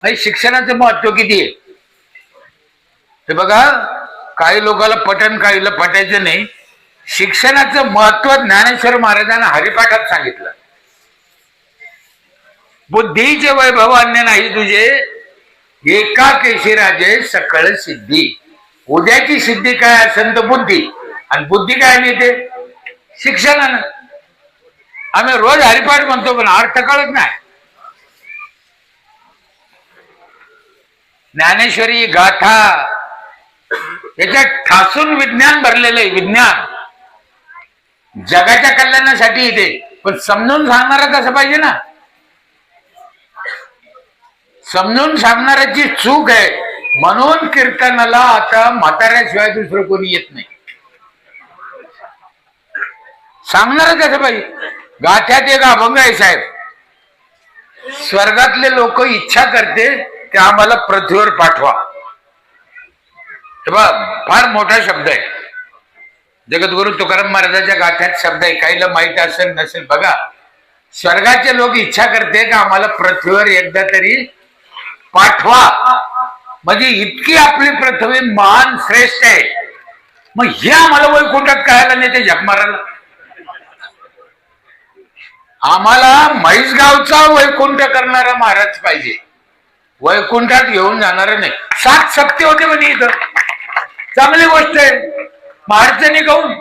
शिक्षणाचं महत्व किती आहे ते बघा. काही लोकांना पटन, काहीला पटायचं नाही. शिक्षणाचं महत्व ज्ञानेश्वर महाराजांना हरिपाठात सांगितलं. बुद्धीचे वैभव अन्य नाही तुझे, एका केशी राजे सकळ सिद्धी. उद्याची सिद्धी काय असेल तर बुद्धी, आणि बुद्धी काय मिळते शिक्षणानं. आम्ही रोज हरिपाठ म्हणतो पण अर्थ कळत नाही. ज्ञानेश्वरी गाथा याच्यात ठासून विज्ञान भरलेलं आहे. विज्ञान जगाच्या कल्याणासाठी येते, पण समजून सांगणारा कसं पाहिजे ना. समजून सांगणाऱ्याची चूक आहे, म्हणून कीर्तनाला आता म्हाताऱ्याशिवाय दुसरं कोणी येत नाही. सांगणार कसं पाहिजे. गाथ्यात एक अभंग आहे साहेब, स्वर्गातले लोक इच्छा करते ते आम्हाला पृथ्वीवर पाठवा. फार मोठा शब्द आहे. जगद्गुरु तुकाराम महाराजांच्या गाथ्यात शब्द आहे. काहीला माहित असेल नसेल बघा. स्वर्गाचे लोक इच्छा करते की आम्हाला पृथ्वीवर एकदा तरी पाठवा. म्हणजे इतकी आपली पृथ्वी महान श्रेष्ठ आहे. मग हे आम्हाला वैकुंठात कळायला नाही ते झक मारायला. आम्हाला म्हैसगावचा वैकुंठ करणारा महाराज पाहिजे, वैकुंठात घेऊन जाणार नाही. 7 सप्ते होते म्हणे इथं, चांगली गोष्ट आहे. अडचणी काऊन